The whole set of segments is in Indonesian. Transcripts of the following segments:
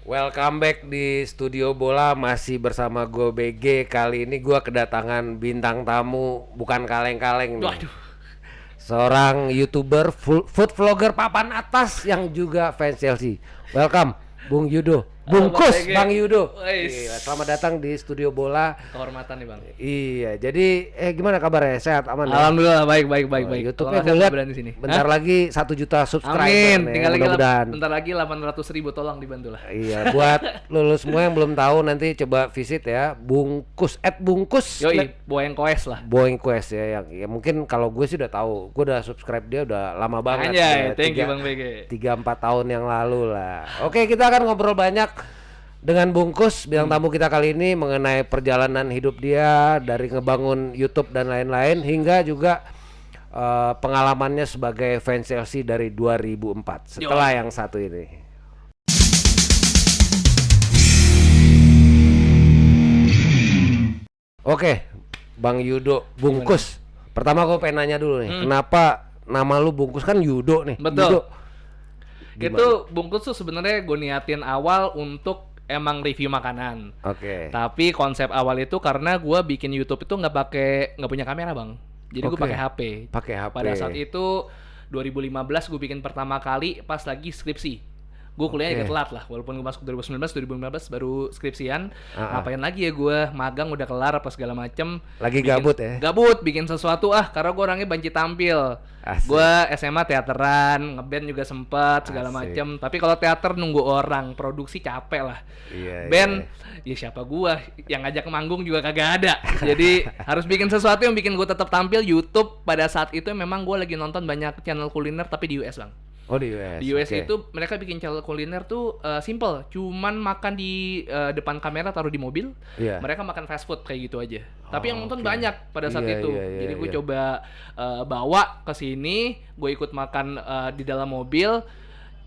Welcome back di Studio Bola, masih bersama gue BG. Kali ini gue kedatangan bintang tamu bukan kaleng-kaleng nih. Waduh. Seorang YouTuber, food vlogger papan atas yang juga fans Chelsea. Welcome Bung Yudo. Bungkus Bang Yudo. Iya, selamat datang di Studio Bola. Kehormatan nih Bang. Iya, jadi gimana kabarnya? Sehat, aman ya? Alhamdulillah baik. YouTube-nya gue lihat di sini. bentar lagi 1 juta subscriber. Amin. Nih, Tinggal lagi mudah-mudahan. bentar lagi 800.000, tolong dibantu lah. Iya, buat lo semua yang belum tahu nanti coba visit ya, Bungkus. Yoi, Boeng Koes lah. Boeing Quest ya, yang ya mungkin kalau gue sih udah tahu, gue udah subscribe dia udah lama banget. Anjay, thank you Bang BG. 3-4 tahun yang lalu lah. Oke, kita akan ngobrol banyak dengan Bungkus, bintang tamu kita kali ini, mengenai perjalanan hidup dia dari ngebangun YouTube dan lain-lain, hingga juga pengalamannya sebagai fans Chelsea dari 2004 setelah yang satu ini. Oke, Bang Yudo Bungkus. Pertama gue pengen nanya dulu nih, kenapa nama lu Bungkus? Kan Yudo nih. Betul. Yudo. Itu Bungkus tuh sebenarnya gue niatin awal untuk emang review makanan. Oke. Tapi konsep awal itu karena gue bikin YouTube itu nggak punya kamera Bang. Jadi gue pakai HP. Pakai HP. Pada saat itu 2015 gue bikin pertama kali pas lagi skripsi. Gue kuliahnya agak telat lah, walaupun gue masuk 2019 baru skripsian. Ngapain lagi ya gue, magang udah kelar apa segala macem. Lagi gabut ya? Gabut, bikin sesuatu karena gue orangnya banci tampil. Gue SMA teateran, ngeband juga sempet segala macem. Tapi kalau teater nunggu orang, produksi capek lah. Band, ya siapa gue, yang ngajak manggung juga kagak ada. Jadi harus bikin sesuatu yang bikin gue tetap tampil. YouTube pada saat itu memang gue lagi nonton banyak channel kuliner tapi di US Bang. Oh di US. Di US itu mereka bikin channel kuliner tuh simple, cuman makan di depan kamera taruh di mobil. Mereka makan fast food kayak gitu aja. Tapi yang nonton banyak pada saat itu. Jadi gue coba bawa ke sini, gue ikut makan di dalam mobil.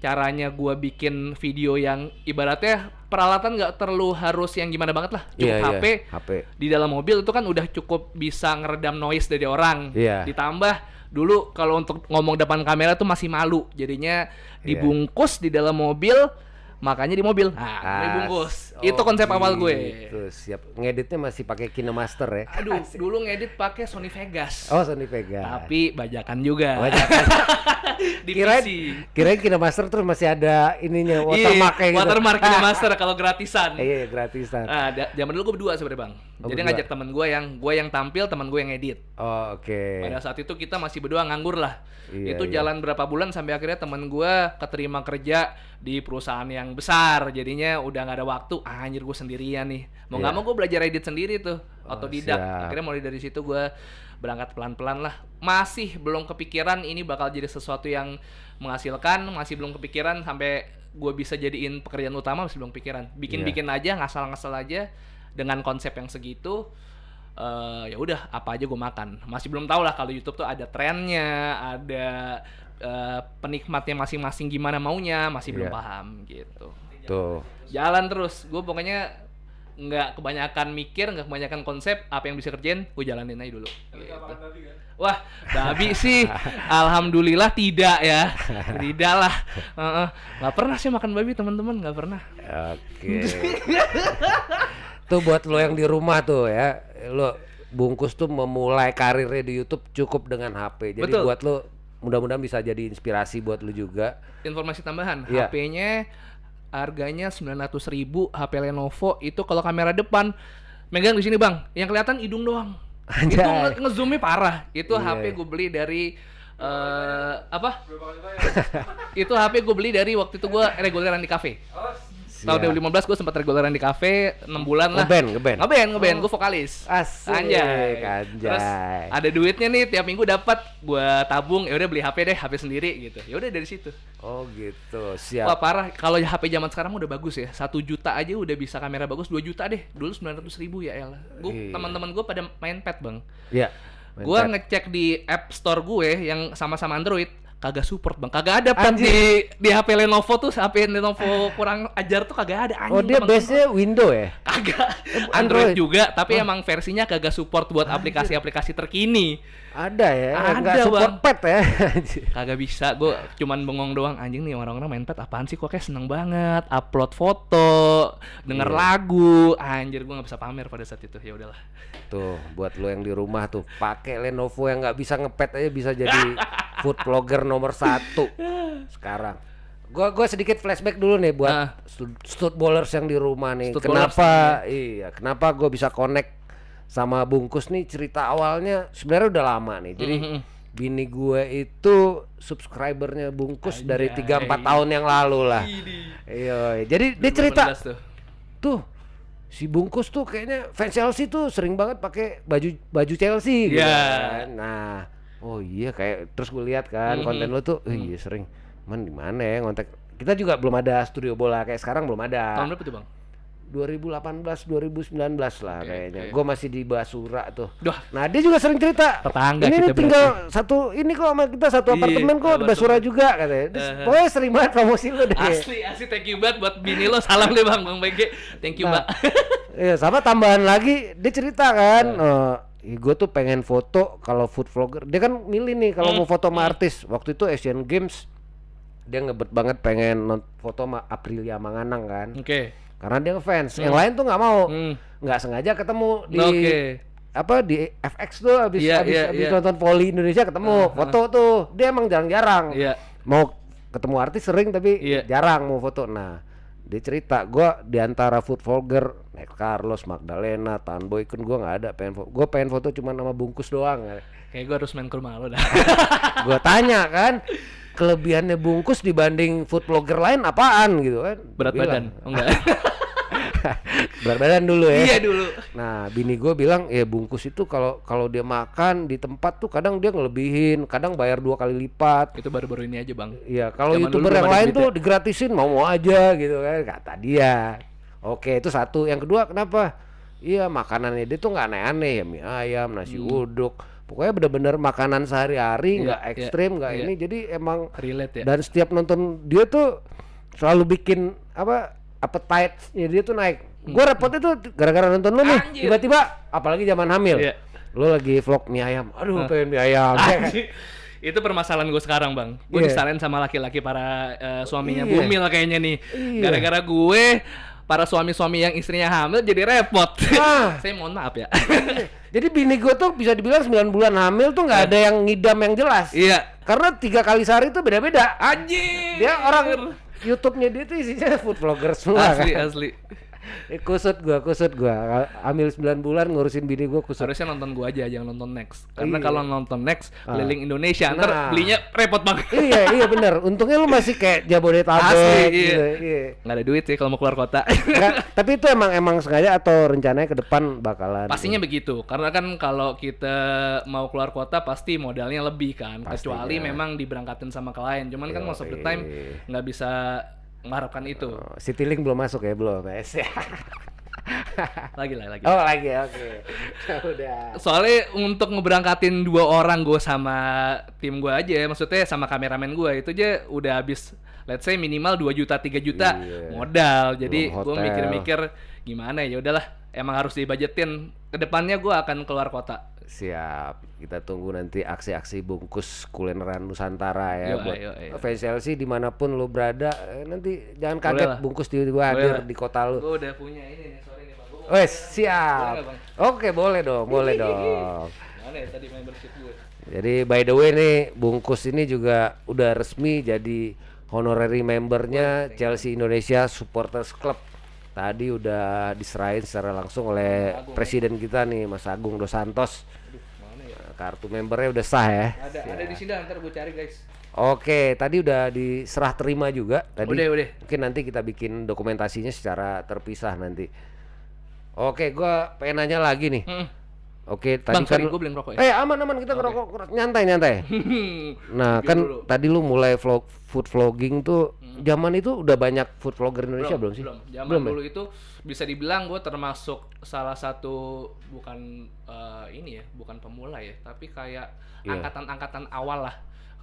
Caranya gue bikin video yang ibaratnya peralatan nggak terlalu harus yang gimana banget lah, cukup HP. Di dalam mobil itu kan udah cukup bisa ngeredam noise dari orang. Ditambah dulu kalau untuk ngomong depan kamera tuh masih malu, jadinya dibungkus di dalam mobil, makanya di mobil. Dibungkus. Itu konsep awal gue. Gitu, siap. Ngeditnya masih pakai KineMaster ya? Aduh, dulu ngedit pakai Sony Vegas. Oh, Sony Vegas. Tapi bajakan juga. Di Kirain KineMaster terus masih ada ininya, watermark-nya gitu. Watermark KineMaster kalau gratisan. Iya, gratisan. Zaman dulu gue berdua sebenarnya Bang. Jadi ngajak teman gue yang tampil, teman gue yang edit. Oh, oke. Pada saat itu kita masih berdua nganggur lah. Itu jalan berapa bulan sampai akhirnya teman gue keterima kerja di perusahaan yang besar. Jadinya udah nggak ada waktu. Anjir gue sendirian nih. Mau nggak mau gue belajar edit sendiri tuh, otodidak. Akhirnya mulai dari situ gue berangkat pelan-pelan lah. Masih belum kepikiran ini bakal jadi sesuatu yang menghasilkan. Masih belum kepikiran sampai gue bisa jadiin pekerjaan utama, masih belum pikiran. Bikin-bikin aja, ngasal-ngasal aja dengan konsep yang segitu. Ya udah apa aja gue makan. Masih belum tahu lah kalau YouTube tuh ada trennya, ada penikmatnya masing-masing gimana maunya, masih belum paham gitu. Tuh. Jalan terus, gue pokoknya nggak kebanyakan mikir, nggak kebanyakan konsep, apa yang bisa kerjain gue jalanin aja dulu. Gitu. Wah, babi sih, alhamdulillah tidak ya, tidak lah. Nggak pernah sih makan babi teman-teman, nggak pernah. Oke. Tuh buat lo yang di rumah tuh ya, lo Bungkus tuh memulai karirnya di YouTube cukup dengan HP. Jadi buat lo mudah-mudahan bisa jadi inspirasi buat lo juga. Informasi tambahan, HP-nya harganya 900.000, HP Lenovo itu kalau kamera depan megang di sini Bang, yang kelihatan hidung doang. Itu ngezoomnya parah. Itu HP gue beli dari itu HP gue beli dari waktu itu gue reguleran di kafe. Tahun 2015 gue sempat reguleran di kafe 6 bulan lah. Ngeband, gue vokalis. Anjay. Terus ada duitnya nih tiap minggu dapat, gue tabung, ya udah beli HP deh, HP sendiri gitu. Ya udah dari situ. Oh gitu, siap. Wah parah, kalau HP zaman sekarang udah bagus ya. 1 juta aja udah bisa kamera bagus, 2 juta deh. Dulu 900.000 ya elah. Teman-teman gue pada main pad Bang. Iya. Gue ngecek di App Store gue yang sama-sama Android, kagak support bang, kagak ada plat di HP Lenovo tuh, HP Lenovo kurang ajar tuh kagak ada. Oh dia base-nya Windows ya? Kagak, Android juga, tapi emang versinya kagak support buat aplikasi-aplikasi terkini. Ada ya, ada nggak support bang. pet ya? Kagak bisa, gue cuman bengong doang. Anjing nih orang-orang main pet apaan sih, kok kayak seneng banget upload foto, denger lagu. Anjir gue nggak bisa pamer pada saat itu. Ya udahlah. Tuh buat lo yang di rumah tuh pakai Lenovo yang nggak bisa ngepet aja bisa jadi food vlogger nomor 1 sekarang. Gua sedikit flashback dulu nih buat stud bowlers yang di rumah nih. Kenapa gue bisa connect sama Bungkus nih? Cerita awalnya sebenarnya udah lama nih. Jadi bini gue itu subscribernya Bungkus dari 3-4 tahun yang lalu lah. Iya, jadi dia cerita tuh si Bungkus tuh kayaknya fans Chelsea tuh sering banget pakai baju Chelsea gitu kan. Nah, oh iya kayak terus gue lihat kan konten lo tuh, iya sering. Man di mana ya ngontek. Kita juga belum ada studio bola kayak sekarang, belum ada. Tahun berapa tuh, Bang? 2018 2019 lah kayaknya. Gue masih di Basura tuh. Duh. Nah, dia juga sering cerita. Tetangga ini kita tinggal satu ini kok sama kita satu apartemen kok di Basura juga katanya. Pokoknya sering banget promosi lu deh. Asli thank you banget buat bini lo. Salam deh Bang BG. Thank you, Mbak. Iya, sama tambahan lagi dia cerita kan, gue tuh pengen foto kalau food vlogger. Dia kan milih nih kalau mau foto sama artis. Waktu itu Asian Games dia ngebet banget pengen foto sama Aprilia Manganang kan. Karena dia ngefans. Yang lain tuh nggak mau. Nggak sengaja ketemu di di FX tuh habis nonton voli Indonesia ketemu foto tuh. Dia emang jarang-jarang. Mau ketemu artis sering tapi jarang mau foto. Nah, dia cerita, gue diantara food vlogger Next Carlos, Magdalena, Tanboy kan gue nggak ada gue pengen foto cuma sama Bungkus doang. Kayak gue harus main ke rumah lo dah. Gue tanya kan, kelebihannya Bungkus dibanding food vlogger lain apaan gitu kan? Berat badan, enggak? Berat badan dulu ya. Iya dulu. Nah, bini gue bilang ya Bungkus itu kalau dia makan di tempat tuh kadang dia ngelebihin, kadang bayar 2 kali lipat. Itu baru-baru ini aja bang. Iya, kalau YouTuber yang lain tuh digratisin mau aja gitu kan kata dia. Oke, itu satu. Yang kedua kenapa? Iya, makanannya dia tuh nggak aneh-aneh ya, mie ayam, nasi uduk. Pokoknya bener-bener makanan sehari-hari, nggak ekstrim, nggak ini. Jadi emang relate ya. Dan setiap nonton dia tuh selalu bikin appetite-nya dia tuh naik. Gue repotnya tuh gara-gara nonton lu nih. Tiba-tiba apalagi zaman hamil. Lu lagi vlog mie ayam. Aduh, pengen mie ayam. Itu permasalahan gue sekarang bang. Gue disalahin sama laki-laki para suaminya Bumil kayaknya nih. Gara-gara gue para suami-suami yang istrinya hamil jadi repot. Saya mohon maaf ya. Jadi bini gue tuh bisa dibilang 9 bulan hamil tuh nggak ada yang ngidam yang jelas. Karena 3 kali sehari tuh beda-beda. Anjir. Dia orang YouTube-nya dia tuh isinya food vlogger semua. Asli. Kusut gua hamil 9 bulan ngurusin bini gua kusut. Harusnya nonton gua aja, jangan nonton Next. Karena kalau nonton Next keliling Indonesia ntar belinya repot banget. Iya benar. Untungnya lu masih kayak Jabodetabek gitu. Nggak ada duit sih kalau mau keluar kota. Tapi itu emang sengaja atau rencananya ke depan bakalan? Pastinya begitu. Karena kan kalau kita mau keluar kota pasti modalnya lebih kan. Kecuali memang diberangkatin sama klien. Cuman kan most of the time nggak bisa mengharapkan itu. Citylink belum masuk ya, belum. lagi. Oh, lagi. Oke. Udah. Soalnya untuk ngeberangkatin 2 orang gue sama tim gue aja, maksudnya sama kameramen gue itu aja udah habis let's say minimal 2 juta 3 juta modal. Jadi gue mikir-mikir gimana ya udahlah, emang harus dibajetin. Kedepannya gue akan keluar kota. Siap, kita tunggu nanti aksi-aksi Bungkus kulineran Nusantara ya. Buat fans Chelsea dimanapun lu berada, nanti jangan kaget Bungkus tiba-tiba hadir di kota lu. Gue udah punya ini nih, sorry nih bang. Wes, siap. Oke, boleh dong. Mana ya tadi membership gue? Jadi by the way nih, Bungkus ini juga udah resmi jadi honorary membernya Chelsea Indonesia Supporters Club. Tadi udah diserahin secara langsung oleh presiden kita nih, Mas Agung Dos Santos. Kartu membernya udah sah ya. Ada di sini, ntar gue cari guys. Oke, tadi udah diserah terima juga. Tadi udah. Mungkin nanti kita bikin dokumentasinya secara terpisah nanti. Oke, gua pengen nanya lagi nih. Oke, tadi Bang, kan gue beli rokok ya. Aman kita ngerokok nyantai. Nah, kan tadi lu mulai food vlogging tuh zaman itu udah banyak food vlogger Indonesia belum sih? Zaman dulu itu bisa dibilang gue termasuk salah satu bukan bukan pemula ya, tapi kayak angkatan-angkatan awal lah.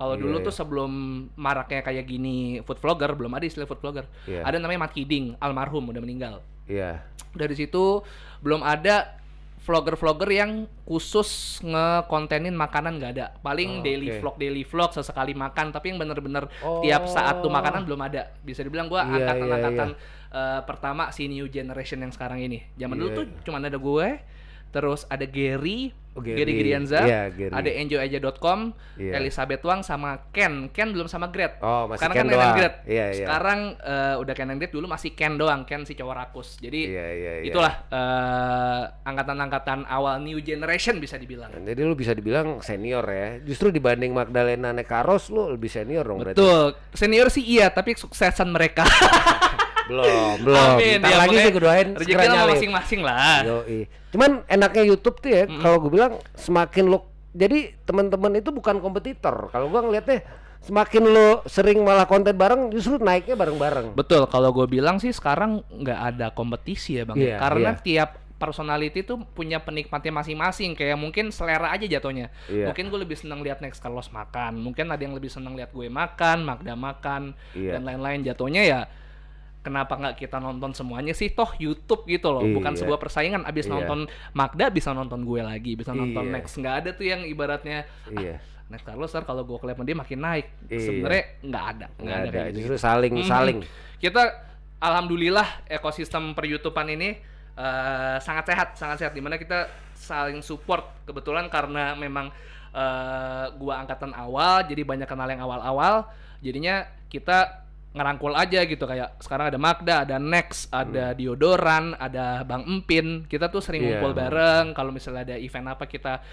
Kalau Iya, dulu iya. tuh sebelum maraknya kayak gini food vlogger, belum ada istilah food vlogger. Iya. Ada namanya Mat Kiding, almarhum udah meninggal. Iya. Dari situ belum ada vlogger-vlogger yang khusus ngekontenin makanan, nggak ada. Paling oke. daily vlog sesekali makan, tapi yang bener-bener Oh. tiap saat tuh makanan belum ada. Bisa dibilang gua Iya, iya, angkatan-angkatan iya. pertama si new generation yang sekarang ini. Zaman dulu Iya. tuh cuma ada gue, terus ada Gary, Oh, Gary Gary. Girianza, Iya, Gary. ada enjoyaja.com, Iya. Elizabeth Wang sama Ken. Ken belum sama Gret. Oh, masih Sekarang Ken kan Ken and doang. Gret. Iya, iya. Sekarang udah Ken and Gret, dulu masih Ken doang, Ken si cowok rakus. Jadi Iya, iya, iya. itulah angkatan-angkatan awal new generation bisa dibilang. Jadi lu bisa dibilang senior ya. Justru dibanding Magdalena Nekaros lu lebih senior dong berarti. Betul. Senior sih iya, tapi suksesan mereka. Belum. Amin. Ntar Ya, lagi pokoknya sih gue doain rezeki segera lah nyalip. masing-masing lah. Yoi. Cuman enaknya YouTube tuh ya, kalau gue bilang semakin lu, jadi teman-teman itu bukan kompetitor. Kalau gue ngeliatnya semakin lu sering malah konten bareng, justru naiknya bareng-bareng. Betul, kalau gue bilang sih sekarang nggak ada kompetisi ya bang, Iya, karena iya. tiap personality tuh punya penikmatnya masing-masing, kayak mungkin selera aja jatuhnya. Iya. Mungkin gue lebih seneng lihat Next Carlos makan, mungkin ada yang lebih seneng lihat gue makan, Magda makan, Iya. dan lain-lain. Jatuhnya ya kenapa nggak kita nonton semuanya sih, toh YouTube gitu loh, bukan Iya. sebuah persaingan. Abis Iya. nonton Magda bisa nonton gue lagi, bisa nonton Iya. Next. Nggak ada tuh yang ibaratnya Iya. Next Carlos ntar kalau gue kelihatan dia makin naik. Iya. Sebenarnya nggak ada Nggak ada, kayak gitu. justru saling Mhm. saling. Kita alhamdulillah ekosistem per YouTubean ini sangat sehat, dimana kita saling support. Kebetulan karena memang gua angkatan awal, jadi banyak kenal yang awal-awal, jadinya kita ngerangkul aja gitu. Kayak sekarang ada Magda, ada Next, ada Diodoran, ada Bang Empin. Kita tuh sering Iya. ngumpul bareng. Kalau misalnya ada event apa kita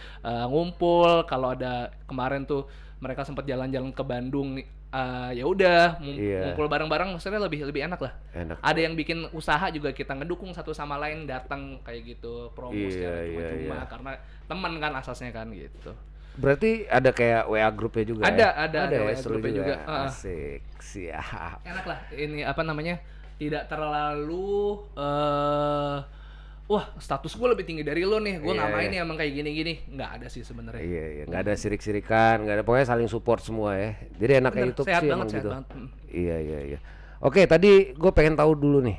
ngumpul. Kalau ada kemarin tuh mereka sempat jalan-jalan ke Bandung, ya udah Iya. ngumpul bareng-bareng, maksudnya lebih enak lah. Enak. Ada yang bikin usaha juga kita ngedukung satu sama lain, datang kayak gitu, promo Iya, secara iya, cuma-cuma iya. karena teman kan asasnya kan gitu. Berarti ada kayak WA grupnya juga Ada ya? WA ya, seru grupnya juga. Asik, siap. Enak lah ini apa namanya, tidak terlalu wah status gue lebih tinggi dari lo nih, gue Iya, nggak main iya. nih emang kayak gini-gini, nggak ada sih sebenarnya. Iya, iya, nggak ada sirik-sirikan, nggak ada, pokoknya saling support semua ya. Jadi enaknya Bener, YouTube sehat sih banget, emang sehat gitu. banget. Iya, iya, iya. Oke, tadi gue pengen tahu dulu nih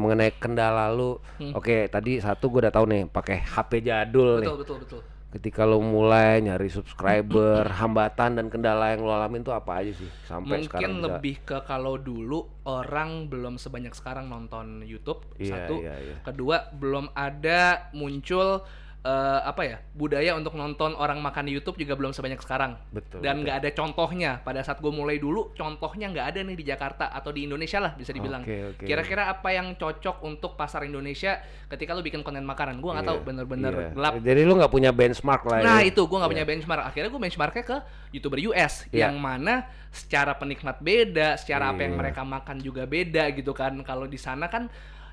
mengenai kendala lu. Oke, tadi satu gue udah tahu nih, pakai HP jadul nih. Betul. Ketika lo mulai nyari subscriber, hambatan dan kendala yang lo alamin tuh apa aja sih sampai sekarang Mungkin bisa? lebih ke kalau dulu orang belum sebanyak sekarang nonton YouTube, Iya, satu. iya, iya. Kedua, belum ada muncul apa ya, budaya untuk nonton orang makan di YouTube juga belum sebanyak sekarang. Betul, Dan betul. nggak ada contohnya. Pada saat gue mulai dulu, contohnya nggak ada nih di Jakarta atau di Indonesia lah bisa dibilang. Oke, oke. Kira-kira apa yang cocok untuk pasar Indonesia ketika lu bikin konten makanan? Gue nggak tahu, Iya, bener-bener iya. gelap. Jadi lu nggak punya benchmark lah Nah ya? itu gue nggak Iya. punya benchmark. Akhirnya gue benchmarknya ke YouTuber US, Iya. yang mana secara penikmat beda, secara apa yang Iya. mereka makan juga beda gitu kan. Kalau di sana kan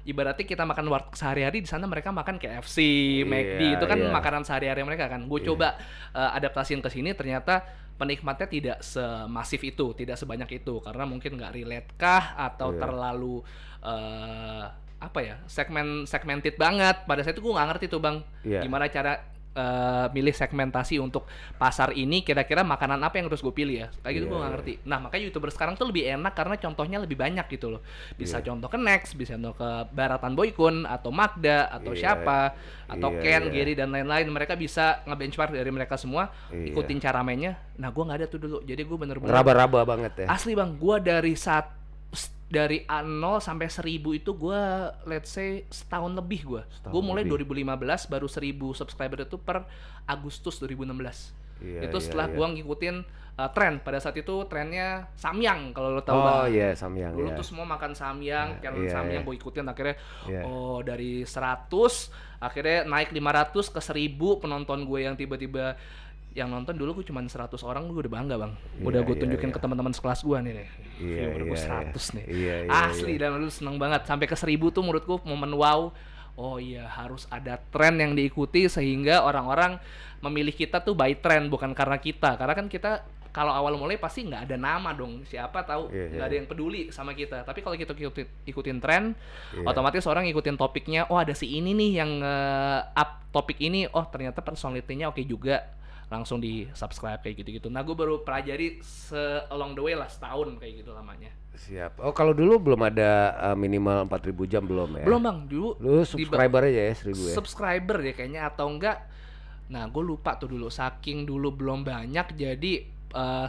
ibaratnya kita makan warteg sehari-hari, di sana mereka makan KFC, McD, Iya, itu kan iya. makanan sehari-hari mereka kan. Gue coba adaptasiin ke sini, ternyata penikmatnya tidak semasif itu, tidak sebanyak itu, karena mungkin nggak relate kah atau Iya. terlalu apa ya, segmented banget. Pada saat itu gue nggak ngerti tuh bang, Iya. gimana cara milih segmentasi untuk pasar ini, kira-kira makanan apa yang harus gue pilih ya, kayak gitu. Iya, Gue nggak iya. ngerti. Nah makanya YouTuber sekarang tuh lebih enak karena contohnya lebih banyak gitu loh. Bisa Iya. contoh ke Next, bisa contoh ke Baratan Boykun atau Magda atau Iya. siapa, atau Iya, Ken, iya. Gary dan lain-lain. Mereka bisa nge-benchmark dari mereka semua, Iya. ikutin cara mainnya. Nah gue nggak ada tuh dulu, jadi gue bener-bener Ngeraba-raba banget ya? asli bang. Gue dari 0 sampai 1000 itu gue let's say setahun lebih. Setahun Gue mulai lebih. 2015, baru 1000 subscriber itu per Agustus 2016. Iya, Itu iya, setelah iya. gue ngikutin tren. Pada saat itu trennya samyang, kalau lo tahu Oh bang. iya, samyang Dulu ya. tuh semua makan samyang, Iya, channel iya, samyang iya. gue ikutin. Akhirnya Iya. oh dari 100 akhirnya naik 500 ke 1000 penonton gue, yang tiba-tiba yang nonton dulu gue cuma 100 orang, gue udah bangga bang. Udah Iya, gue iya, tunjukin iya. ke teman-teman sekelas gue nih. Iya, Viewer gue iya, 100 nih. Iya, iya, Asli, iya. dan lu seneng banget. Sampai ke 1000 tuh menurut gue momen wow. Oh iya, harus ada tren yang diikuti sehingga orang-orang memilih kita tuh by trend, bukan karena kita. Karena kan kita kalau awal mulai pasti nggak ada nama dong. Siapa tahu, Iya, nggak iya. ada yang peduli sama kita. Tapi kalau kita ikutin tren, Iya. otomatis orang ikutin topiknya. Oh ada si ini nih yang up topik ini. Oh ternyata personality-nya oke juga. langsung di subscribe kayak gitu-gitu. Nah gue baru pelajari along the way lah, setahun kayak gitu lamanya. Siap. Oh kalau dulu belum ada minimal 4.000 jam belum ya? Belum bang, dulu Lu subscriber aja ya 1.000 ya? Subscriber ya kayaknya atau enggak. Nah gue lupa tuh dulu, saking dulu belum banyak jadi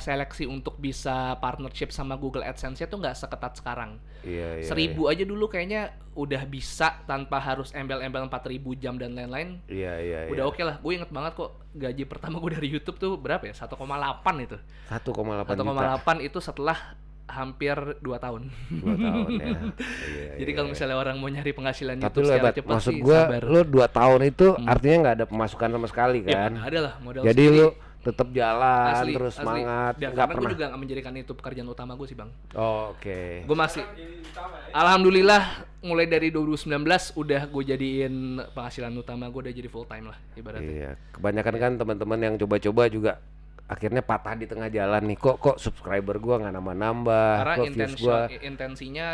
seleksi untuk bisa partnership sama Google AdSense-nya tuh nggak seketat sekarang. Iya, 1.000 aja dulu kayaknya udah bisa tanpa harus embel-embel 4.000 jam dan lain-lain. Iya. Udah oke lah. Gue inget banget kok gaji pertama gue dari YouTube tuh berapa ya? 1,8 itu. 1,8 juta. 1,8 itu setelah hampir 2 tahun. 2 tahun ya. Jadi kalau misalnya orang mau nyari penghasilan tapi YouTube lu secara hebat. cepat Maksud sih gua sabar. lu 2 tahun itu artinya nggak ada pemasukan sama sekali kan? Ya, ada lah modal jadi sendiri. lu tetap jalan terus semangat. Dan Nggak karena gue pernah. juga nggak menjadikan itu pekerjaan utama gue sih bang. Oh, oke. Gue masih, alhamdulillah mulai dari 2019 udah gue jadiin penghasilan utama gue, udah jadi full time lah ibaratnya. Iya, kebanyakan kan teman-teman yang coba-coba juga akhirnya patah di tengah jalan nih. Kok subscriber gua nggak nambah-nambah, Karena kok views gua. intensinya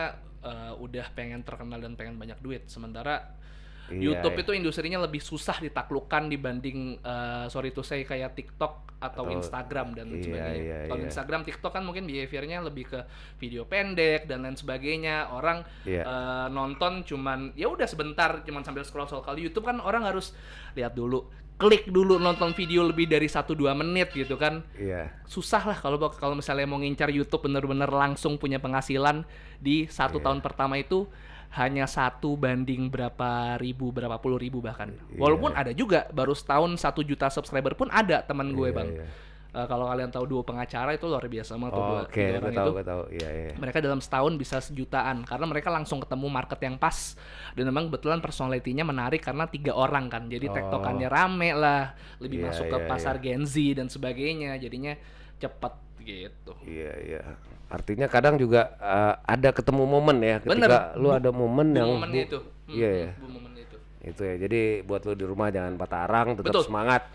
udah pengen terkenal dan pengen banyak duit. Sementara Iya, YouTube iya. itu industrinya lebih susah ditaklukkan dibanding sorry to say kayak TikTok atau Instagram dan lain sebagainya. Kalau Instagram, TikTok kan mungkin behaviornya lebih ke video pendek dan lain sebagainya. Orang nonton cuman ya udah sebentar, cuman sambil scroll. Kalau YouTube kan orang harus lihat dulu, klik dulu, nonton video lebih dari 1-2 menit gitu kan. Iya. Susah lah kalau misalnya mau ngincar YouTube bener-bener langsung punya penghasilan di 1 tahun pertama itu hanya 1 banding berapa puluh ribu bahkan. Walaupun ada juga baru setahun 1 juta subscriber pun ada teman gue bang. Kalau kalian tahu Duo Pengacara itu luar biasa banget tuh Oke, orang gue itu. tahu. Iya. Mereka dalam setahun bisa 1 jutaan karena mereka langsung ketemu market yang pas dan memang kebetulan personality-nya menarik karena 3 orang kan. Jadi tektokannya rame lah, lebih masuk ke pasar Gen Z dan sebagainya. Jadinya cepet gitu. Iya. Artinya kadang juga ada ketemu momen ya ketika lu ada momen yang momennya itu. Iya. Momen itu. Itu ya. Jadi buat lu di rumah jangan patah arang, tetap Betul. semangat.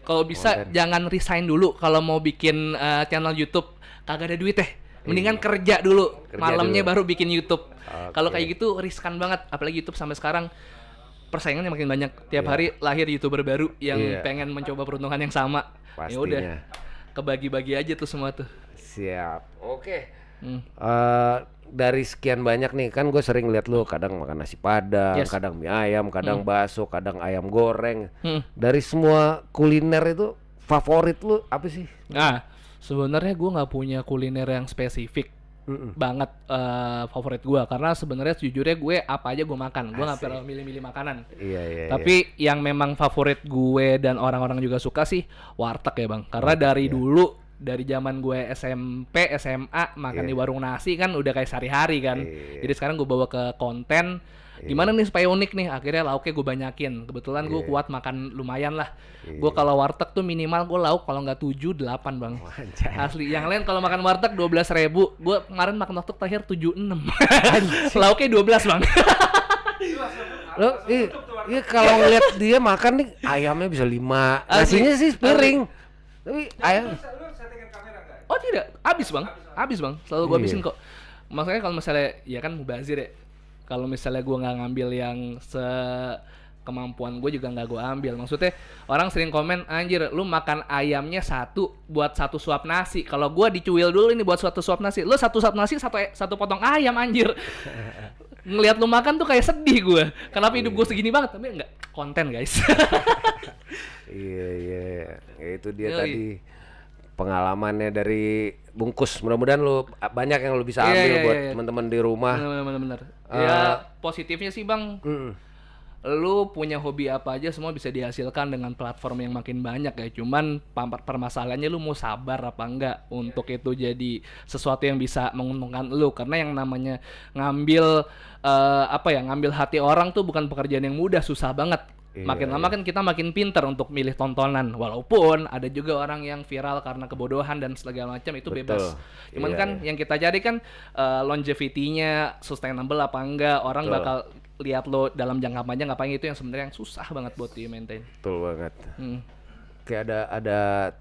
Kalau bisa jangan resign dulu kalau mau bikin channel YouTube, kagak ada duit mendingan kerja dulu, malamnya baru bikin YouTube. Kalau kayak gitu riskan banget, apalagi YouTube sampai sekarang persaingannya makin banyak. Tiap hari lahir YouTuber baru yang pengen mencoba peruntungan yang sama. Ya udah, kebagi-bagi aja tuh semua tuh. Siap. Oke. Dari sekian banyak nih kan gue sering lihat lu kadang makan nasi padang, kadang mie ayam, kadang bakso, kadang ayam goreng. Dari semua kuliner itu favorit lu apa sih? Nah, sebenarnya gue nggak punya kuliner yang spesifik banget favorit gue, karena sebenarnya sejujurnya gue apa aja gue makan, gue nggak pernah milih-milih makanan. Iya. Tapi yang memang favorit gue dan orang-orang juga suka sih warteg ya bang, karena dari dulu. Dari zaman gue SMP, SMA makan di warung nasi kan udah kayak sehari-hari kan. Jadi sekarang gue bawa ke konten. Gimana nih supaya unik nih? Akhirnya lauknya gue banyakin. Kebetulan gue kuat makan lumayan lah. Gue kalau warteg tuh minimal gue lauk kalau nggak 7-8 bang. Asli. Yang lain kalau makan warteg 12.000. Gue kemarin makan warteg terakhir 76. Lauknya 12 bang. Lo iya kalau ngeliat dia makan nih ayamnya bisa 5, nasinya sih sepiring. Tapi ayam Oh tidak, habis bang, selalu gue habisin kok. Makanya kalau misalnya, ya kan mubazir ya. Kalau misalnya gue nggak ngambil yang kemampuan gue juga nggak gue ambil. Maksudnya orang sering komen, anjir lu makan ayamnya 1 buat 1 suap nasi. Kalau gue dicuil dulu ini buat 1 suap nasi. Lu 1 suap nasi 1 potong ayam anjir. Ngelihat lu makan tuh kayak sedih gue. Kenapa hidup gue segini banget? Tapi enggak, konten guys. Iya. Itu dia tadi pengalamannya dari Bungkus. Mudah-mudahan lu banyak yang lu bisa ambil buat teman-teman di rumah. Bener. Ya positifnya sih bang, lu punya hobi apa aja semua bisa dihasilkan dengan platform yang makin banyak ya. Cuman permasalahannya lu mau sabar apa enggak untuk itu jadi sesuatu yang bisa menguntungkan lu. Karena yang namanya ngambil ngambil hati orang tuh bukan pekerjaan yang mudah, susah banget. Makin lama kan kita makin pinter untuk milih tontonan. Walaupun ada juga orang yang viral karena kebodohan dan segala macam, itu bebas. Cuman kan yang kita cari kan longevity-nya sustainable apa enggak. Orang bakal lihat lo dalam jangka panjang apa itu yang sebenarnya yang susah banget buat di maintain. Betul banget. Kayak ada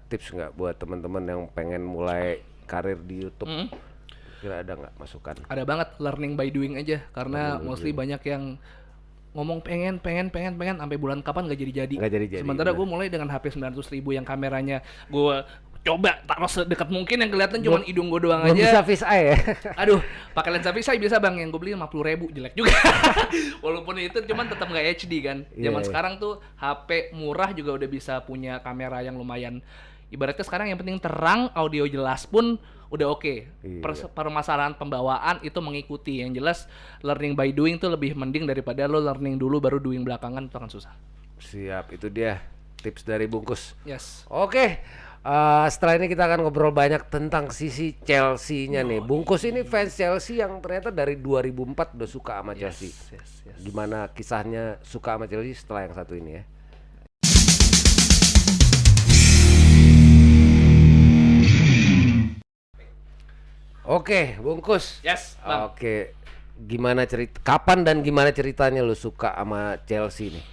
tips nggak buat teman-teman yang pengen mulai karir di YouTube? Kira ada nggak masukan? Ada banget, learning by doing aja. Karena mostly banyak yang ngomong pengen sampai bulan kapan gak jadi-jadi. Sementara gue mulai dengan HP 900.000 yang kameranya gue coba taruh sedekat mungkin, yang kelihatan cuma hidung gue doang aja. Bisa fisheye ya. Aduh, pakai lensa fisheye bisa bang, yang gue beli 50.000 jelek juga. Walaupun itu cuman tetap nggak HD kan. Zaman sekarang tuh HP murah juga udah bisa punya kamera yang lumayan. Ibaratnya sekarang yang penting terang, audio jelas pun udah oke. Permasalahan pembawaan itu mengikuti. Yang jelas learning by doing tuh lebih mending daripada lo learning dulu baru doing belakangan, itu akan susah. Siap, itu dia tips dari Bungkus. Yes. Oke. Setelah ini kita akan ngobrol banyak tentang sisi Chelsea-nya nih. Bungkus ini fans Chelsea yang ternyata dari 2004 udah suka sama Chelsea. Yes. Gimana kisahnya suka sama Chelsea setelah yang satu ini ya? Oke, Bungkus. Yes, Bang. Oke. Gimana kapan dan gimana ceritanya lu suka sama Chelsea nih?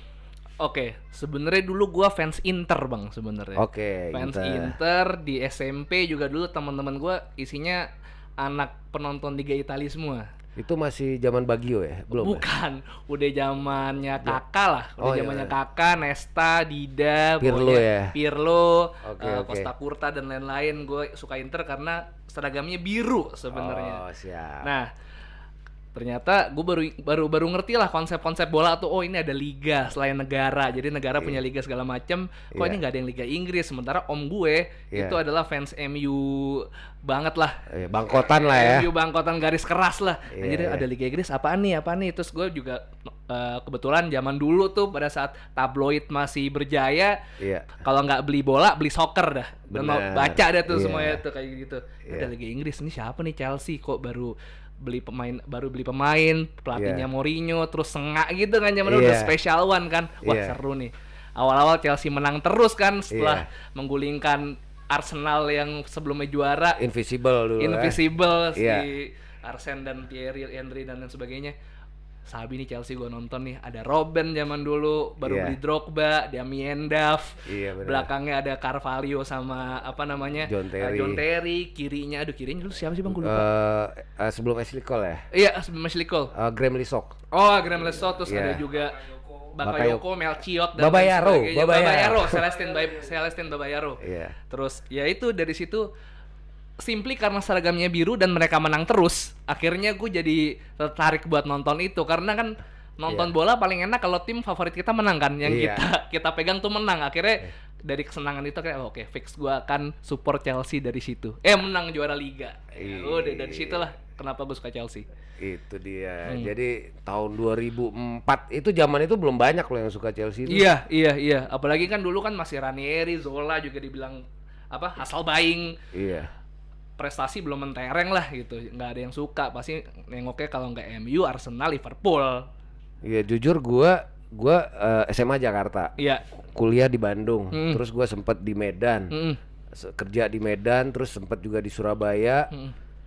Oke, sebenarnya dulu gua fans Inter bang sebenarnya. Oke, fans Inter di SMP juga dulu teman-teman gua isinya anak penonton Liga Italia semua. Itu masih zaman Baggio ya? Belum? Bukan, udah zamannya Kakak lah, udah zamannya Kakak, Nesta, Dida, Pirlo ya. Pirlo, Costa Curta dan lain-lain. Gue suka Inter karena seragamnya biru sebenarnya. Oh, siap. Nah, ternyata gue baru ngerti lah konsep-konsep bola tuh. Oh, ini ada liga selain negara, jadi negara punya liga segala macam. Kok ini nggak ada yang Liga Inggris? Sementara om gue itu adalah fans MU banget lah, bangkotan lah ya, MU bangkotan garis keras lah. Nah, jadi ada Liga Inggris apaan nih? Terus gue juga kebetulan zaman dulu tuh pada saat tabloid masih berjaya, kalau nggak beli bola beli soccer dah. Baca deh tuh semuanya tuh kayak gitu. Ada Liga Inggris, ini siapa nih Chelsea kok baru beli pemain, pelatihnya Mourinho, terus sengak gitu kan zaman dulu udah special one kan. Wah, seru nih. Awal-awal Chelsea menang terus kan setelah menggulingkan Arsenal yang sebelumnya juara. Invisible si Arsene dan Thierry Henry dan lain sebagainya. Sabi nih Chelsea gue nonton nih, ada Robben zaman dulu, baru beli Drogba, Damien Duff, belakangnya ada Carvalho sama apa namanya John Terry, kirinya dulu siapa sih bang, gue lupa. Sebelum Ashley Cole ya? Iya, sebelum Ashley Cole. Graham Leasock. Graham Leasock, terus ada juga Bakayoko, Melchiot dan Babayaro, Celestin Babayaro. Terus ya itu dari situ simply karena seragamnya biru dan mereka menang terus, akhirnya gue jadi tertarik buat nonton itu karena kan nonton bola paling enak kalau tim favorit kita menang kan, yang kita pegang tuh menang. Akhirnya dari kesenangan itu kayak oke, fix gue akan support Chelsea dari situ. Menang juara liga. Udah dari situlah kenapa gue suka Chelsea. Itu dia. Jadi tahun 2004 itu zaman itu belum banyak loh yang suka Chelsea itu. Iya. Apalagi kan dulu kan masih Ranieri, Zola juga dibilang hasil buying. Prestasi belum mentereng lah gitu, nggak ada yang suka, pasti nengoknya kalau nggak MU, Arsenal, Liverpool. Iya, jujur gua SMA Jakarta, kuliah di Bandung, terus gua sempet di Medan, kerja di Medan, terus sempet juga di Surabaya,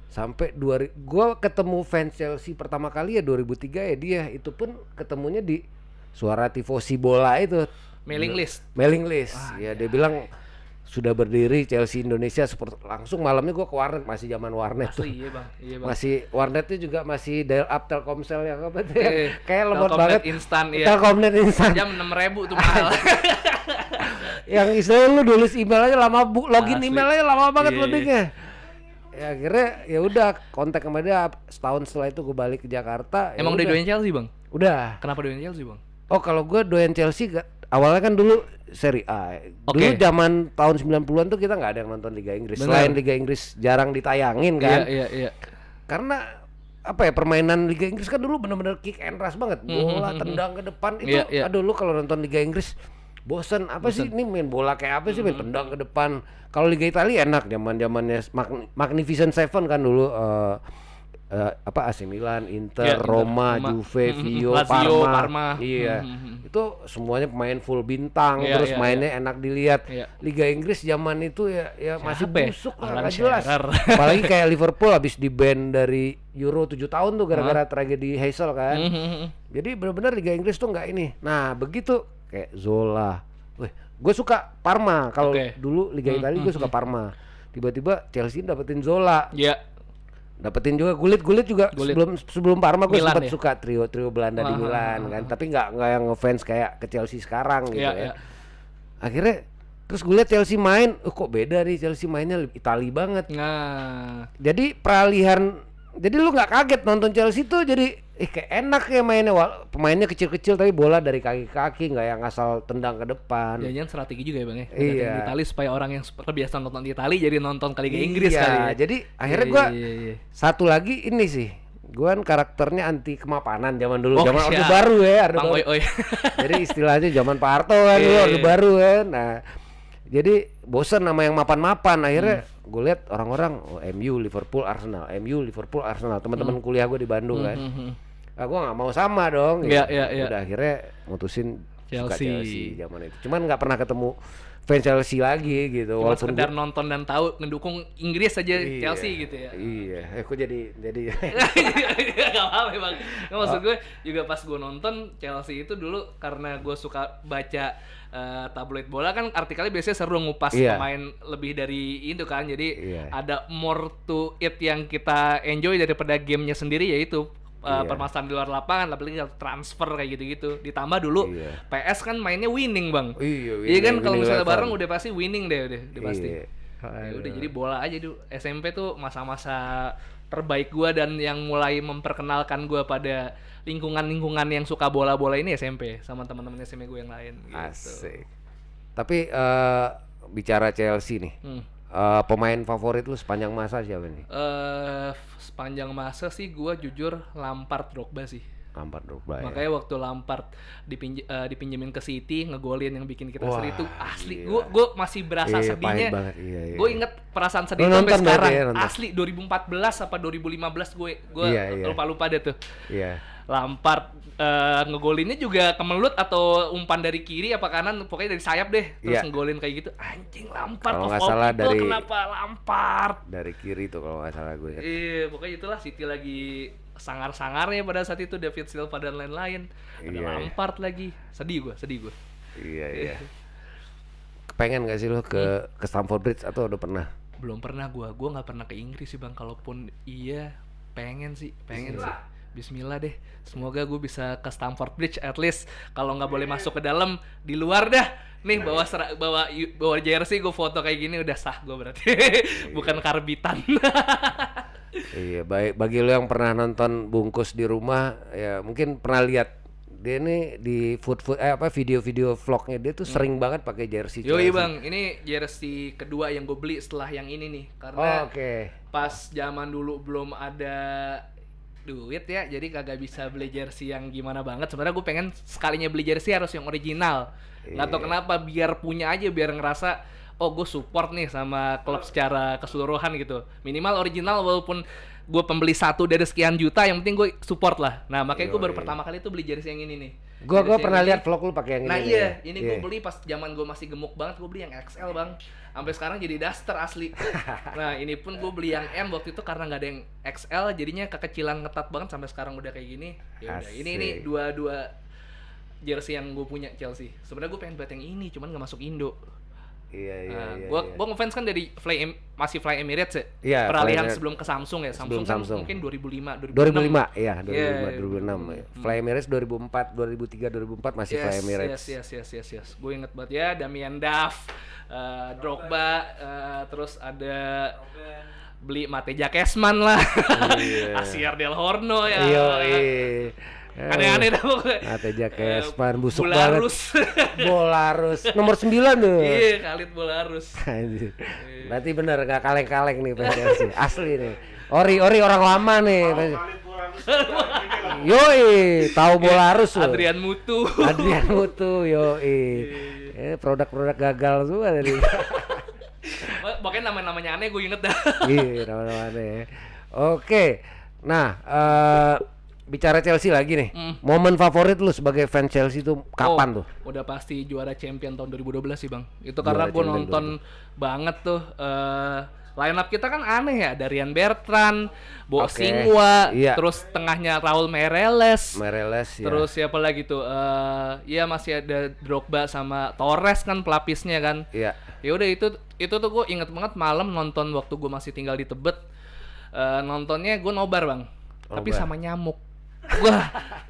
sampai gua ketemu fans Chelsea pertama kali ya 2003 ya, dia itu pun ketemunya di Suara Tifosi Bola itu, mailing list. Dia bilang sudah berdiri Chelsea Indonesia, langsung malamnya gue ke warnet, masih zaman warnet tuh. Iya bang. Masih warnetnya juga masih dial up Telkomsel yang apa tuh ya? Kayak lemot banget. Telkomnet instan. Jam 6.000 tuh mahal. Yang istilahnya lu nulis email aja lama, login email aja lama banget loadingnya. Ya akhirnya ya udah kontak sama dia, setahun setelah itu gue balik ke Jakarta. Emang udah doyan Chelsea bang? Udah. Kenapa doyan Chelsea bang? Oh kalau gue doyan Chelsea awalnya kan dulu Serie A. Dulu zaman tahun 90-an tuh kita nggak ada yang nonton Liga Inggris. Selain Liga Inggris jarang ditayangin kan. Iya. Karena permainan Liga Inggris kan dulu bener-bener kick and rush banget. Bola tendang ke depan itu. Aduh lu kalau nonton Liga Inggris bosen. Sih ini main bola kayak apa sih, main tendang ke depan. Kalau Liga Italia enak, zamannya Magnificent Seven kan dulu. AC Milan, Inter, Roma, Juve, Lazio, Parma. Iya. Itu semuanya pemain full bintang, terus mainnya enak dilihat. Liga Inggris zaman itu ya masih busuk lah, enggak jelas. Apalagi kayak Liverpool habis di-ban dari Euro 7 tahun tuh gara-gara tragedi Heysel kan. Jadi benar-benar Liga Inggris tuh enggak ini. Nah, begitu kayak Zola. Gue suka Parma. Kalau dulu Liga Italia gue suka Parma. Tiba-tiba Chelsea dapetin Zola. dapetin juga Gullit juga Gullit. sebelum Parma gue Milan sempat ya? suka trio Belanda di Milan kan, tapi nggak yang ngefans kayak ke Chelsea sekarang gitu Iya, ya. iya. Akhirnya terus gue liat Chelsea main, kok beda nih, Chelsea mainnya Itali banget. Nah, Jadi jadi lu nggak kaget nonton Chelsea tuh, jadi kayak enak ya mainnya, pemainnya kecil-kecil tapi bola dari kaki ke kaki, nggak yang asal tendang ke depan. jangan strategi juga ya bang ya. Iya. Datang di Itali supaya orang yang terbiasa nonton di Itali jadi nonton Liga Inggris Iya, kali ya. jadi akhirnya Iya, gua iya, iya. satu lagi ini sih, gua kan karakternya anti kemapanan zaman dulu, Oh, zaman Orde siap. Baru ya, Bang Oi. Jadi istilahnya zaman Pak Harto kan dulu, Iya, Orde iya. Baru kan. Nah, jadi bosen sama yang mapan-mapan. Akhirnya gue lihat orang-orang MU, Liverpool, Arsenal, MU, Liverpool, Arsenal. Teman-teman kuliah gue di Bandung kan. Gue nggak mau sama dong. Iya, gitu. iya, iya. Udah akhirnya mutusin suka Chelsea. Chelsea zaman itu. Cuman nggak pernah ketemu fans Chelsea lagi gitu. Cuma Walaupun sekedar gua- nonton dan tahu ngedukung Inggris aja Iya, Chelsea gitu ya. Iya. Kok jadi Gak apa-apa bang. Nggak, maksud gue juga pas gue nonton Chelsea itu dulu karena gue suka baca tabloid bola kan, artikelnya biasanya seru ngupas Iya. pemain lebih dari itu kan, jadi Iya. ada more to it yang kita enjoy daripada gamenya sendiri, yaitu Iya. permasalahan di luar lapangan, apalagi transfer kayak gitu-gitu. Ditambah dulu Iya. PS kan mainnya winning bang. Iya, Iya kan, winning kalau misalnya level. bareng udah pasti winning deh, udah pasti. Iya. Ya udah, jadi bola aja dulu. SMP tuh masa-masa terbaik gua dan yang mulai memperkenalkan gua pada lingkungan-lingkungan yang suka bola-bola ini SMP sama teman-teman SMP gue yang lain gitu. Asik. Tapi bicara Chelsea nih, pemain favorit lu sepanjang masa siapa nih? Sepanjang masa sih gua jujur Lampard, Drogba sih. Lampard, Drogba ya. Makanya waktu Lampard dipinjemin ke City, ngegolin yang bikin kita Wah, seri itu asli. gila. Gue masih berasa Iya, sedihnya. pahit banget, iya. Gue inget perasaan sedih Lu itu sampai nonton sekarang. berarti ya, nonton? Asli 2014 apa 2015 gue Iya. lupa deh tuh. Iya. Lampard ngegolinnya juga kemelut atau umpan dari kiri apa kanan, pokoknya dari sayap deh, terus Iya. ngegolin kayak gitu. Anjing, Lampard Kalau of nggak all salah people, dari- kenapa Lampard? Dari kiri tuh kalau nggak salah gue. Iya, pokoknya itulah City lagi sangar-sangarnya pada saat itu, David Silva dan lain-lain. Ada Iya. Lampard lagi. Sedih gue. Iya. Kepengen nggak sih lo ke Stamford Bridge atau udah pernah? Belum pernah gue nggak pernah ke Inggris sih bang. Kalaupun iya, pengen sih. Bismillah deh. Semoga gue bisa ke Stamford Bridge at least. Kalau nggak boleh masuk ke dalam, di luar dah. Nih bawa jersey, gue foto kayak gini udah sah gue berarti. Bukan karbitan. Iya, baik, bagi lo yang pernah nonton Bungkus di rumah, ya mungkin pernah lihat dia nih di video-video vlognya dia tuh sering banget pakai jersey Yoi Chelsea. bang, ini jersey kedua yang gue beli setelah yang ini nih. Oh, Karena oke. pas zaman dulu belum ada duit ya, jadi kagak bisa beli jersey yang gimana banget. Sebenarnya gue pengen sekalinya beli jersey harus yang original. Nggak tahu kenapa, biar punya aja, biar ngerasa oh gue support nih sama klub secara keseluruhan gitu. Minimal original, walaupun gue pembeli satu dari sekian juta, yang penting gue support lah. Nah makanya gue baru pertama kali tuh beli jersey yang ini nih. Gue Jersey yang pernah ini. lihat vlog lu pakai yang Nah ini. iya, nih. ini Iya. gue beli pas zaman gue masih gemuk banget, gue beli yang XL bang. Sampai sekarang jadi duster asli. Nah ini pun gue beli yang M waktu itu karena nggak ada yang XL, jadinya kekecilan ngetat banget sampai sekarang udah kayak gini. Ya udah, ini Asik. dua jersey yang gue punya Chelsea. Sebenarnya gue pengen buat yang ini, cuman nggak masuk Indo. Iya. Gue ngefans kan dari masih Fly Emirates ya. Iya, Peralihan Fly Emirates. sebelum ke Samsung ya. Sebelum Samsung kan Samsung. mungkin 2005, 2005, iya, 2005, Iya. 2006. Fly Emirates 2004, 2003, 2004 masih Fly Emirates. Yes. Gue inget banget ya, Damien Duff, Drogba, terus ada beli Mateja Kesman lah, Iya. Asier Del Horno ya. Iya. Aneh-aneh dah pokoknya. Ateja Kesman busuk banget. Bularus. Bolarus nomor 9 tuh. Iya, Khalid Bularus. Anjir. Berarti bener gak kaleng-kaleng nih fans Chelsea. Asli nih. Ori orang lama nih. Yoi, tahu Bolarus loh. Adrian Mutu. Adrian Mutu, yoi. Produk-produk gagal semua tadi. Pokoknya nama-namanya aneh gue inget dah. Iya, nama-namanya. Oke. Nah, bicara Chelsea lagi nih. Momen favorit lu sebagai fan Chelsea itu kapan tuh? Udah pasti juara champion tahun 2012 sih bang. Itu Juara karena gue champion nonton banget tuh. Line up kita kan aneh ya, Darian Bertrand, Bo Oke, Singwa, iya. terus tengahnya Raul Meireles, Mereles ya. terus siapa lagi tuh? Ya masih ada Drogba sama Torres kan pelapisnya kan. Iya. Ya udah itu tuh gue inget banget malam nonton waktu gue masih tinggal di Tebet. nontonnya gue nobar bang, tapi Nobar. sama nyamuk.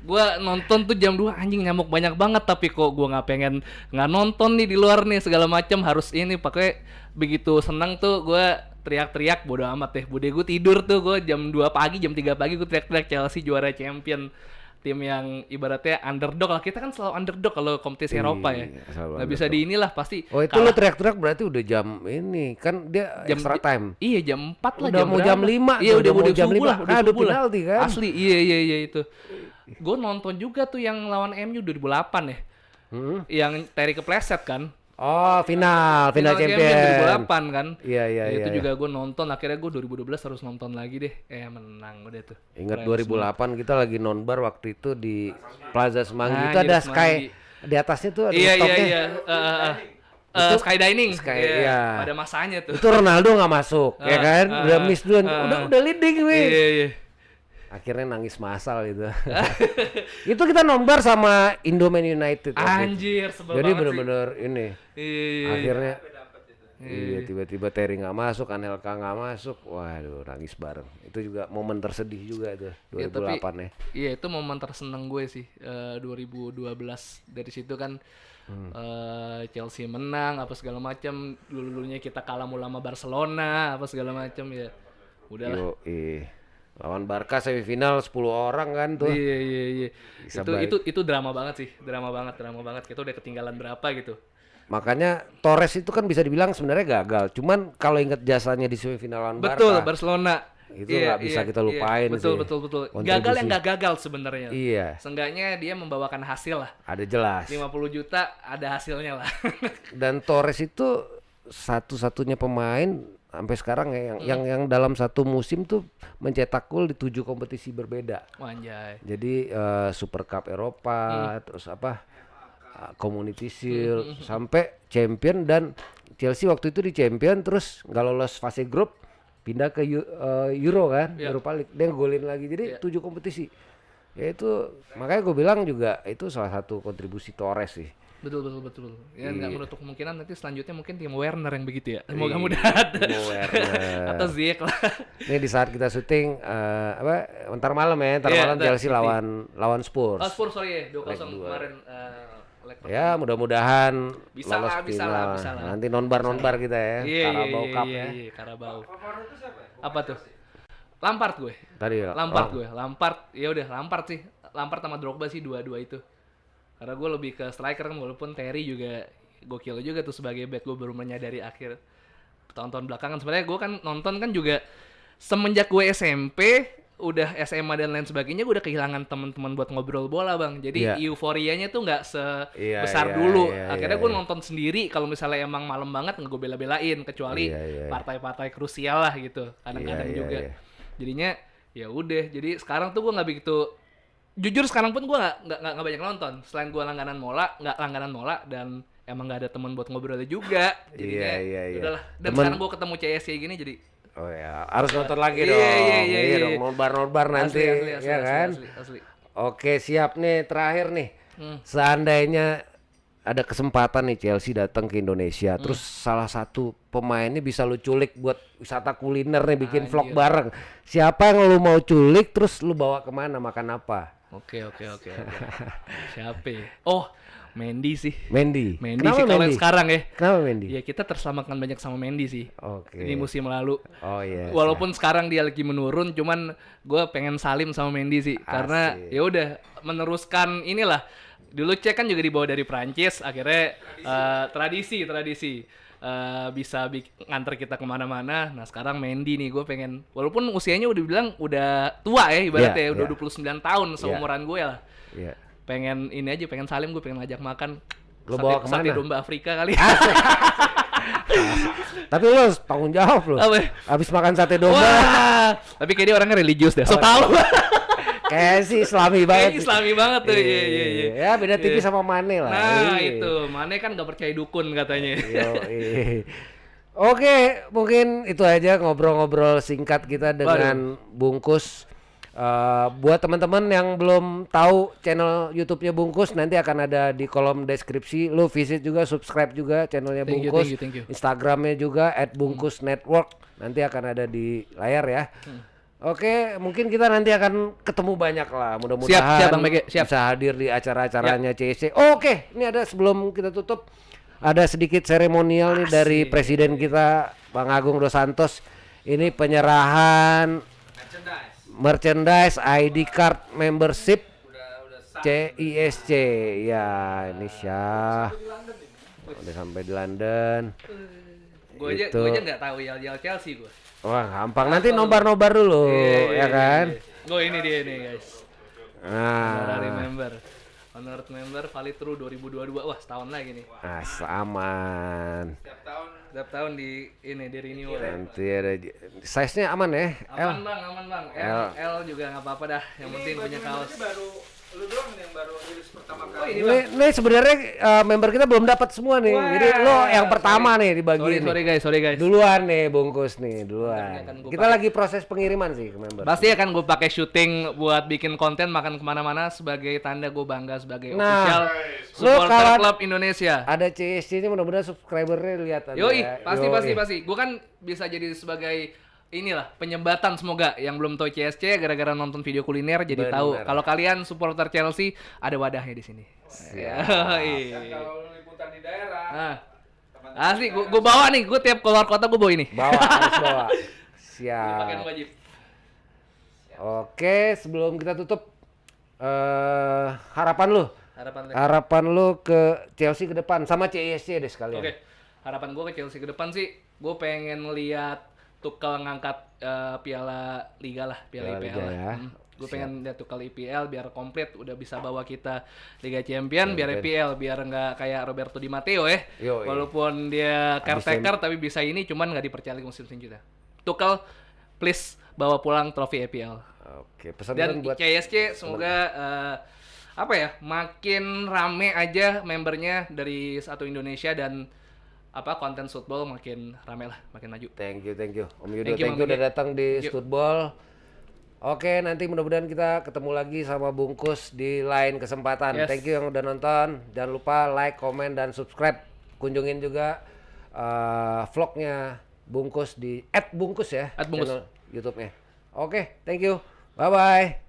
Gua nonton tuh jam 2 anjing nyamuk banyak banget, tapi kok gua nggak nonton nih di luar nih segala macam harus ini pakai. Begitu seneng tuh gua teriak-teriak bodo amat deh. Bude gue tidur tuh, gua jam 2 pagi, jam 3 pagi gua teriak-teriak Chelsea juara champion. Tim yang ibaratnya underdog lah, kita kan selalu underdog kalau kompetisi Eropa ya. selalu Nggak bisa underdog. di inilah pasti. Oh itu lo teriak-teriak berarti udah jam ini kan dia extra time. Iya jam 4 lah, Udah mau jam 5 Iya tuh, udah mau jam subuh 5. lah, Kan ada subuh lah. penalti kan. Asli, iya itu. Gue nonton juga tuh yang lawan MU 2008 ya. Yang Terry kepleset kan. Oh final champion. 2008 kan. Iya. Itu juga gue nonton, akhirnya gue 2012 harus nonton lagi deh. Menang udah tuh. Ingat Keren 2008 kita lagi nonbar waktu itu di Plaza Semanggi itu Anjir, ada Semanggi. Sky di atasnya tuh ada Iya. stoknya. Sky dining. Iya. Pada masanya tuh. Itu Ronaldo nggak masuk ya kan, udah miss duluan, udah leading nih. Iya. Akhirnya nangis masal itu. Itu kita nonbar sama Indoman United. waktu itu. Anjir, sebel Jadi banget sih. bener-bener ini. Iya. Akhirnya iya tiba-tiba Terry nggak masuk, Anelka nggak masuk, waduh nangis bareng. Itu juga momen tersedih juga itu 2008 ya. Iya itu momen terseneng gue sih 2012 dari situ kan Chelsea menang apa segala macam, dulunya kita kalah mulu sama Barcelona apa segala macam ya. Udahlah. Lawan Barca semifinal 10 orang kan tuh. Iya. Bisa Itu drama banget sih, drama banget. Kita udah ketinggalan berapa gitu. Makanya Torres itu kan bisa dibilang sebenarnya gagal. Cuman kalau inget jasanya di semifinal lawan Betul, Barca. Barcelona. Itu nggak bisa kita lupain sih. Betul. Kontribusi. Gagal yang nggak gagal sebenarnya. Iya. Seenggaknya dia membawakan hasil lah. Ada jelas. 50 juta ada hasilnya lah. Dan Torres itu satu-satunya pemain sampai sekarang ya yang dalam satu musim tuh mencetak gol di 7 kompetisi berbeda. Wanjay. Jadi Super Cup Eropa, terus Community Shield sampai Champion, dan Chelsea waktu itu di Champion terus nggak lolos fase grup pindah ke Euro kan, Europa League, dia golin lagi, jadi 7 kompetisi. Ya itu makanya gue bilang juga itu salah satu kontribusi Torres sih. Betul. Ya nggak menutup kemungkinan nanti selanjutnya mungkin Timo Werner yang begitu ya. Semoga mudah ada. Timo Werner. Atau Ziyech lah. Ini di saat kita syuting ntar malam Chelsea lawan Spurs. Oh Spurs sorry ya, 2-0 kemarin. Ya mudah-mudahan Bisa lolos lah, bisa final. lah. Nanti nonbar kita ya. Carabao Cup ya. Iya, Carabao. Apa tuh? Lampard gue. Tadi Lampard, ya udah Lampard sih. Lampard sama Drogba sih dua-dua itu. Karena gue lebih ke striker kan, walaupun Terry juga gokil juga tuh sebagai back. Gue baru menyadari akhir tahun-tahun belakangan. Sebenarnya gue kan nonton kan juga semenjak gue SMP, udah SMA dan lain sebagainya, gue udah kehilangan teman-teman buat ngobrol bola bang. Jadi euforianya tuh nggak sebesar dulu. Akhirnya gue nonton sendiri. Kalau misalnya emang malam banget nggak gue bela-belain, kecuali partai-partai krusial lah gitu. Kadang-kadang juga. Jadinya ya udah. Jadi sekarang tuh gue nggak begitu. Jujur sekarang pun gue nggak banyak nonton. Selain gue langganan mola dan emang nggak ada teman buat ngobrolnya juga. Jadinya udahlah. Dan sekarang gue ketemu CSC gini jadi. Oh ya, harus nonton lagi dong. Iya dong, nobar nanti, ya kan? Asli. Oke, siap nih, terakhir nih. Seandainya ada kesempatan nih Chelsea datang ke Indonesia, terus salah satu pemainnya bisa lu culik buat wisata kuliner nih, bikin vlog bareng. Siapa yang lu mau culik, terus lu bawa kemana, makan apa? Oke. Siapa ya? Oh, Mendy sih. Mendy Kenapa sih kalau sekarang ya. Kenapa Mendy? Ya kita terselamatkan banyak sama Mendy sih. Oke. Ini musim lalu. Oh iya. Walaupun sekarang dia lagi menurun, cuman gue pengen salim sama Mendy sih. Karena ya udah meneruskan inilah. Dulu Cek kan juga dibawa dari Prancis, akhirnya tradisi. Bisa nganter kita kemana-mana. Nah sekarang Mendy nih gue pengen, walaupun usianya udah bilang udah tua ya ibaratnya, udah 29 tahun seumuran gue lah. Iya. Pengen ini aja, pengen salim, gue pengen ngajak makan. Lo bawa kemana? Sate domba Afrika kali. Tapi lo harus tanggung jawab lo. Abis makan sate domba. Wah, tapi kayak dia orangnya religius deh. So tau. Kayak sih Islami banget. Kayak Islami banget tuh. Iya. Ya beda tipis sama Mane lah. Nah itu, Mane kan gak percaya dukun katanya. Oke, mungkin itu aja ngobrol-ngobrol singkat kita dengan Bungkus. Buat teman-teman yang belum tahu channel YouTube-nya Bungkus, nanti akan ada di kolom deskripsi. Lu visit juga, subscribe juga channelnya Bungkus. Thank you. Instagramnya juga @bungkusnetwork. Nanti akan ada di layar ya. Oke, mungkin kita nanti akan ketemu banyak lah. Siap, Mudah-mudahan Bang Mege, siap. bisa hadir di acara-acaranya CSC. Oke, ini ada sebelum kita tutup ada sedikit seremonial nih dari presiden kita Bang Agung Dos Santos. Ini penyerahan merchandise ID card membership CISC. Ya, ini Syah. Udah sampai di London. Gue aja nggak tahu yel Chelsea gue. Wah, gampang. Nanti nobar-nobar dulu, ya kan? Gue ini dia nih guys. Nah, Honored member valid through 2022. Wah, setahun lagi nih. aman. Setiap tahun di renew. Nanti ada size-nya aman ya? Aman bang. L juga nggak apa-apa dah. Yang penting punya kaos. Lu doang yang baru rilis pertama Oh, kali. Ini sebenarnya member kita belum dapat semua nih. Jadi lo yang pertama nih dibagi. Sorry guys. Duluan nih bungkus nih, duluan. Akan gua Kita lagi proses pengiriman sih ke member. Pasti akan gue pakai syuting buat bikin konten makan kemana-mana sebagai tanda gue bangga sebagai official supporter kalau klub Indonesia. Ada CSC-nya mudah-mudahan subscribernya lihat aja. Yoi, ya. pasti. Gue kan bisa jadi sebagai inilah penyembatan semoga yang belum tahu CSC gara-gara nonton video kuliner jadi tahu kalau kalian supporter Chelsea ada wadahnya di sini. Kalau lu liputan di daerah. Nah, asli gue bawa nih, gue tiap keluar kota gue bawa ini. Harus bawa. Pakai Siap. wajib. Oke, sebelum kita tutup harapan Harapan lu ke Chelsea ke depan sama CSC deh sekalian. Oke, harapan gue ke Chelsea ke depan sih, gue pengen lihat Tuchel ngangkat piala Liga lah, piala IPL Liga lah. ya. Gue pengen lihat Tuchel IPL biar komplit, udah bisa bawa kita Liga Champion, biar IPL, biar nggak kayak Roberto Di Matteo ya. Yoi. Walaupun dia caretaker tapi bisa ini, cuman nggak dipercaya musim selanjutnya. Tuchel, please bawa pulang trofi IPL. Oke, pesan Dan buat CSC semoga makin rame aja membernya dari satu Indonesia dan konten football makin rame lah, makin maju. Thank you Om Yudo, Thank you, thank you Bang udah Mege. datang di Thank you. Football. Oke, nanti mudah-mudahan kita ketemu lagi sama Bungkus di lain kesempatan. Yes. Thank you yang udah nonton. Jangan lupa like, komen, dan subscribe. Kunjungin juga vlognya Bungkus di @bungkus ya, @bungkus. channel YouTube-nya. Oke, thank you. Bye-bye.